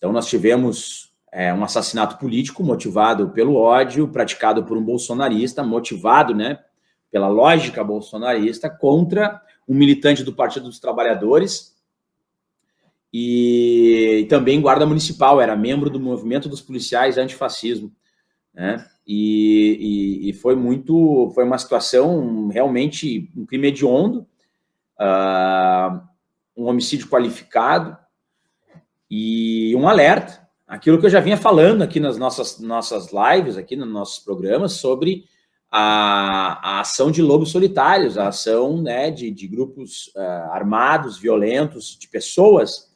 Então, nós tivemos um assassinato político motivado pelo ódio, praticado por um bolsonarista, motivado, né, pela lógica bolsonarista, contra um militante do Partido dos Trabalhadores e também guarda municipal, era membro do movimento dos policiais antifascismo, né? E foi uma situação realmente um crime hediondo, um homicídio qualificado e um alerta. Aquilo que eu já vinha falando aqui nas nossas lives, aqui nos nossos programas, sobre a ação de lobos solitários, a ação, né, de grupos armados, violentos, de pessoas,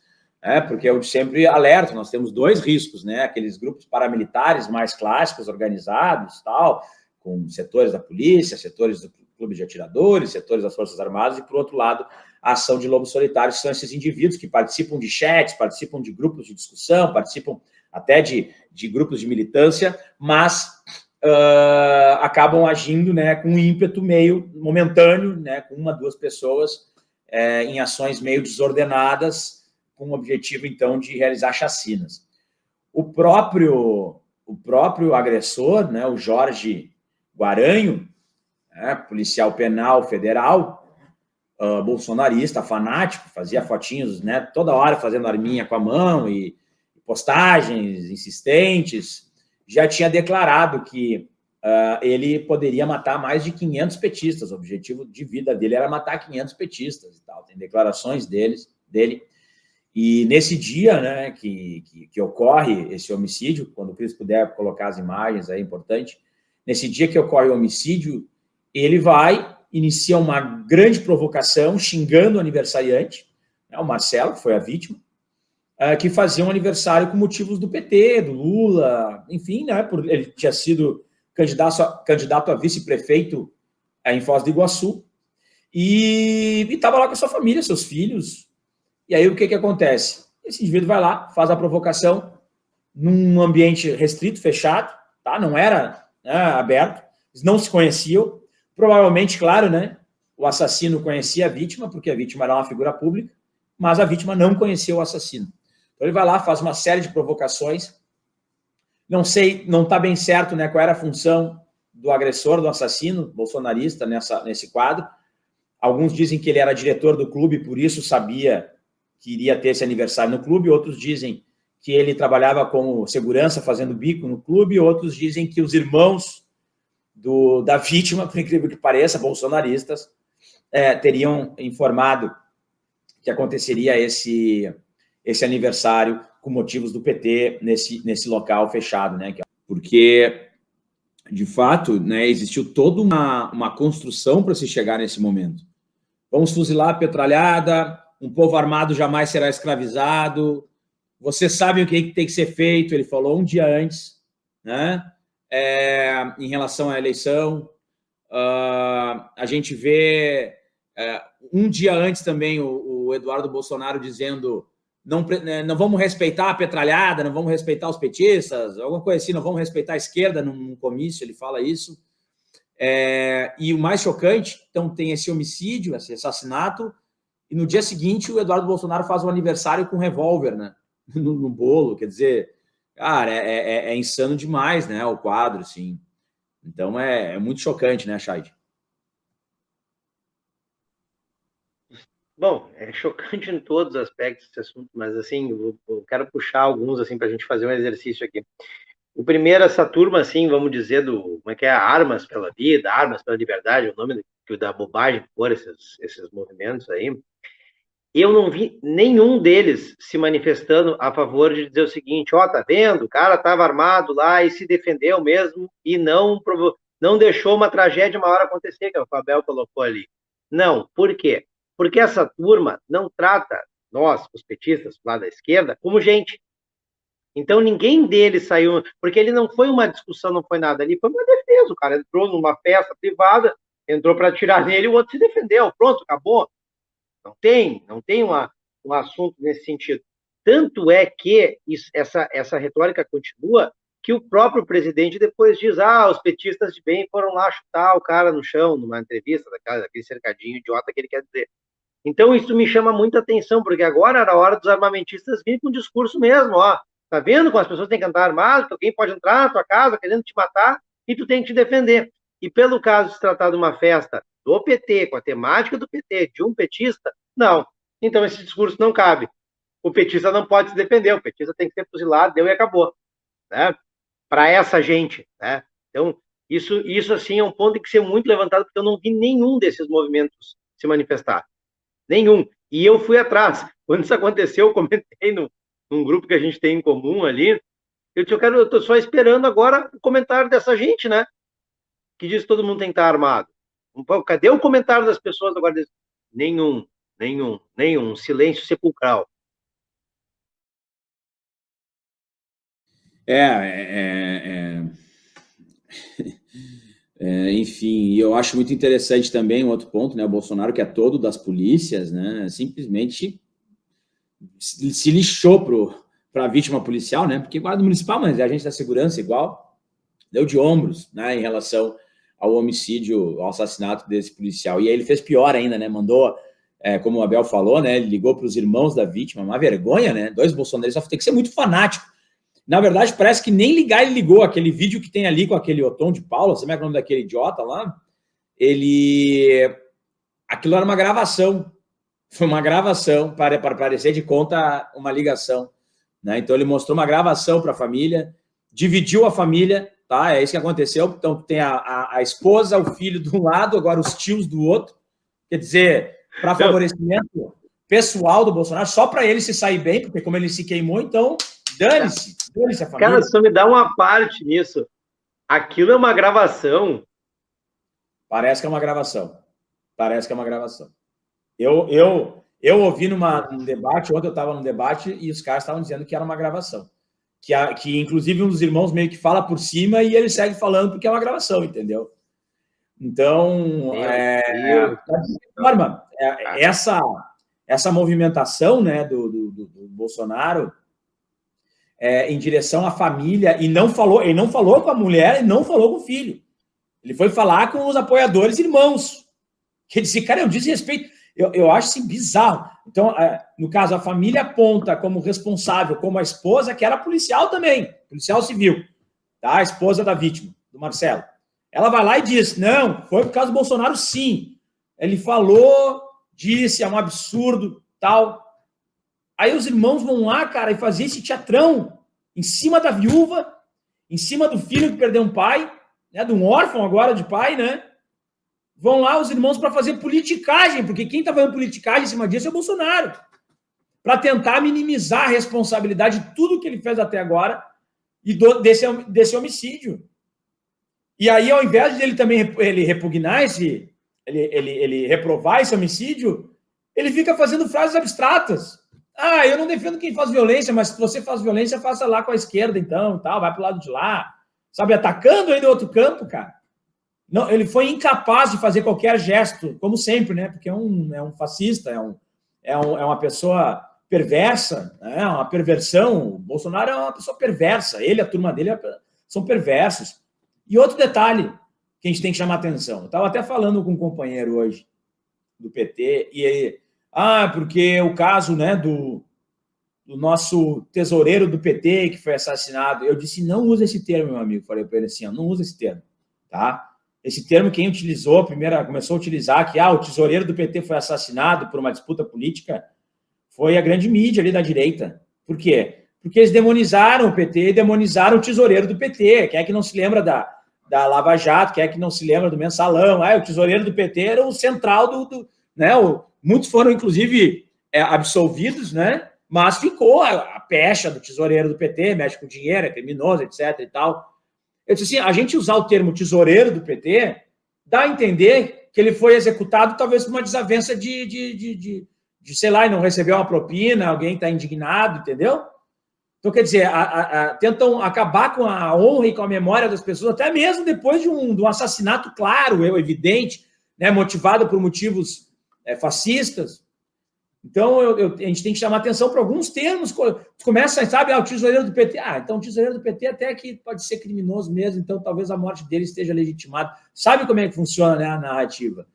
porque eu sempre alerto, nós temos dois riscos, né, aqueles grupos paramilitares mais clássicos, organizados, tal, com setores da polícia, setores do clube de atiradores, setores das Forças Armadas, e, por outro lado, a ação de lobos solitários, que são esses indivíduos que participam de chats, participam de grupos de discussão, participam até de grupos de militância, mas acabam agindo, né, com um ímpeto meio momentâneo, né, com uma, duas pessoas em ações meio desordenadas, com o objetivo, então, de realizar chacinas. O próprio agressor, né, o Jorge Guaranho, policial penal federal, bolsonarista, fanático, fazia fotinhos, né, toda hora fazendo arminha com a mão e postagens insistentes, já tinha declarado que ele poderia matar mais de 500 petistas, o objetivo de vida dele era matar 500 petistas e tal, tem declarações dele. E nesse dia, né, que ocorre esse homicídio, quando o Cris puder colocar as imagens, é importante, nesse dia que ocorre o homicídio, ele inicia uma grande provocação, xingando o aniversariante, né, o Marcelo, que foi a vítima, que fazia um aniversário com motivos do PT, do Lula, enfim, né, ele tinha sido candidato a vice-prefeito em Foz do Iguaçu, e estava lá com a sua família, seus filhos. E aí o que acontece? Esse indivíduo vai lá, faz a provocação num ambiente restrito, fechado, tá? Não era, né, aberto, eles não se conheciam, provavelmente, claro, né, o assassino conhecia a vítima, porque a vítima era uma figura pública, mas a vítima não conhecia o assassino. Então ele vai lá, faz uma série de provocações, não sei, não está bem certo, né, qual era a função do agressor, do assassino bolsonarista nesse quadro. Alguns dizem que ele era diretor do clube, por isso sabia que iria ter esse aniversário no clube, outros dizem que ele trabalhava como segurança, fazendo bico no clube, outros dizem que os irmãos da vítima, por incrível que pareça, bolsonaristas, teriam informado que aconteceria esse aniversário com motivos do PT nesse local fechado, né? Porque, de fato, né, existiu toda uma construção para se chegar nesse momento. Vamos fuzilar a petralhada, um povo armado jamais será escravizado, você sabe o que tem que ser feito, ele falou um dia antes, né? Em relação à eleição, a gente vê um dia antes também o Eduardo Bolsonaro dizendo não vamos respeitar a petralhada, não vamos respeitar os petistas, alguma coisa assim, não vamos respeitar a esquerda num comício, ele fala isso. E o mais chocante, então tem esse homicídio, esse assassinato, e no dia seguinte o Eduardo Bolsonaro faz um aniversário com um revólver, né, no bolo, quer dizer, cara, é insano demais, né, o quadro, assim. Então é muito chocante, né, Chaide? Bom, é chocante em todos os aspectos desse assunto, mas assim, eu quero puxar alguns assim para a gente fazer um exercício aqui. O primeiro, essa turma, assim, vamos dizer, como é que é? Armas pela Vida, Armas pela Liberdade, o nome da bobagem que foram esses movimentos aí. Eu não vi nenhum deles se manifestando a favor de dizer o seguinte, tá vendo? O cara estava armado lá e se defendeu mesmo e não deixou uma tragédia maior acontecer, que o Fabel colocou ali. Não, por quê? Porque essa turma não trata nós, os petistas lá da esquerda, como gente. Então ninguém deles saiu, porque ele não foi uma discussão, não foi nada ali, foi uma defesa. O cara entrou numa festa privada, entrou para atirar nele, o outro se defendeu, pronto, acabou. Não tem um assunto nesse sentido. Tanto é que essa retórica continua, que o próprio presidente depois diz, os petistas de bem foram lá chutar o cara no chão, numa entrevista, daquele cercadinho idiota que ele quer dizer. Então, isso me chama muita atenção, porque agora era a hora dos armamentistas virem com um discurso mesmo, Tá vendo como as pessoas têm que andar armadas, que alguém pode entrar na tua casa querendo te matar e tu tem que te defender. E pelo caso de se tratar de uma festa do PT, com a temática do PT, de um petista, não. Então esse discurso não cabe. O petista não pode se defender, o petista tem que ser fuzilado, deu e acabou. Né? Para essa gente. Né? Então, isso assim é um ponto que tem que ser muito levantado, porque eu não vi nenhum desses movimentos se manifestar. Nenhum. E eu fui atrás. Quando isso aconteceu, eu comentei num grupo que a gente tem em comum ali. Eu estou só esperando agora o comentário dessa gente, né? Que diz que todo mundo tem que estar armado. Cadê o comentário das pessoas agora? Nenhum, nenhum. Silêncio sepulcral. Enfim, eu acho muito interessante também um outro ponto, né? O Bolsonaro, que é todo das polícias, né? Simplesmente se lixou para a vítima policial, né? Porque guarda municipal, mas é agente da segurança igual, deu de ombros, né? Em relação ao homicídio, ao assassinato desse policial. E aí ele fez pior ainda, né? Mandou, como o Abel falou, né? Ele ligou para os irmãos da vítima, uma vergonha, né? 2 bolsonaristas, tem que ser muito fanático. Na verdade, parece que nem ligar ele ligou. Aquele vídeo que tem ali com aquele Othon de Paula, você lembra o nome daquele idiota lá? Aquilo era uma gravação. Foi uma gravação para parecer de conta uma ligação. Né? Então, ele mostrou uma gravação para a família, dividiu a família, tá? É isso que aconteceu. Então, tem a esposa, o filho de um lado, agora os tios do outro. Quer dizer, para favorecimento pessoal do Bolsonaro, só para ele se sair bem, porque como ele se queimou, então dane-se a família. Cara, só me dá uma parte nisso. Aquilo é uma gravação. Parece que é uma gravação. Eu ouvi num debate, ontem eu estava num debate e os caras estavam dizendo que era uma gravação. Que inclusive um dos irmãos meio que fala por cima e ele segue falando porque é uma gravação, entendeu? Então, essa movimentação, né, do Bolsonaro em direção à família, e ele não falou com a mulher e não falou com o filho. Ele foi falar com os apoiadores irmãos. Que disse, cara, é um desrespeito. Eu acho assim bizarro. Então, no caso, a família aponta como responsável, como a esposa, que era policial também, policial civil, tá? A esposa da vítima, do Marcelo. Ela vai lá e diz, não, foi por causa do Bolsonaro, sim. Ele falou, disse, é um absurdo, tal. Aí os irmãos vão lá, cara, e fazer esse teatrão em cima da viúva, em cima do filho que perdeu um pai, né, de um órfão agora de pai, né? Vão lá os irmãos para fazer politicagem, porque quem está fazendo politicagem em cima disso é o Bolsonaro, para tentar minimizar a responsabilidade de tudo que ele fez até agora e desse homicídio. E aí, ao invés de ele também repugnar ele reprovar esse homicídio, ele fica fazendo frases abstratas. Ah, eu não defendo quem faz violência, mas se você faz violência, faça lá com a esquerda, então, tal, vai para o lado de lá. Sabe, atacando ainda outro campo, cara. Não, ele foi incapaz de fazer qualquer gesto, como sempre, né? Porque é um fascista, é uma pessoa perversa, né? Uma perversão. O Bolsonaro é uma pessoa perversa. Ele, a turma dele, são perversos. E outro detalhe que a gente tem que chamar atenção. Eu estava até falando com um companheiro hoje do PT, e ele, porque o caso, né, do nosso tesoureiro do PT que foi assassinado. Eu disse, não usa esse termo, meu amigo. Falei para ele assim, não usa esse termo, tá? Esse termo quem utilizou, começou a utilizar que o tesoureiro do PT foi assassinado por uma disputa política, foi a grande mídia ali da direita. Por quê? Porque eles demonizaram o PT e demonizaram o tesoureiro do PT. Quem é que não se lembra da Lava Jato? Quem é que não se lembra do Mensalão? O tesoureiro do PT era o central né? Muitos foram, inclusive, absolvidos, né? Mas ficou a pecha do tesoureiro do PT, mexe com dinheiro, é criminoso, etc. e tal. Eu disse assim, a gente usar o termo tesoureiro do PT dá a entender que ele foi executado talvez por uma desavença de sei lá, e não recebeu uma propina, alguém está indignado, entendeu? Então, quer dizer, tentam acabar com a honra e com a memória das pessoas, até mesmo depois de um assassinato claro, evidente, né, motivado por motivos fascistas. Então, a gente tem que chamar atenção para alguns termos. Começa, sabe, o tesoureiro do PT. Então o tesoureiro do PT até que pode ser criminoso mesmo, então talvez a morte dele esteja legitimada. Sabe como é que funciona, né, a narrativa?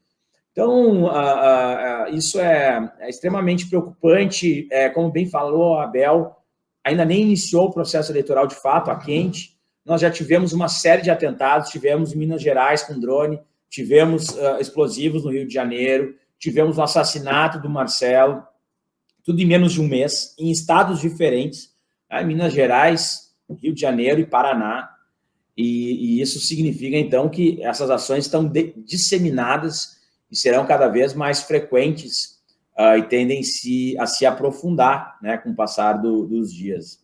Então, isso é extremamente preocupante. Como bem falou a Abel, ainda nem iniciou o processo eleitoral de fato, a quente, nós já tivemos uma série de atentados, tivemos em Minas Gerais com drone, tivemos explosivos no Rio de Janeiro, tivemos o assassinato do Marcelo, tudo em menos de um mês, em estados diferentes, né? Minas Gerais, Rio de Janeiro e Paraná, e isso significa, então, que essas ações estão disseminadas e serão cada vez mais frequentes e tendem a se aprofundar, né, com o passar dos dias.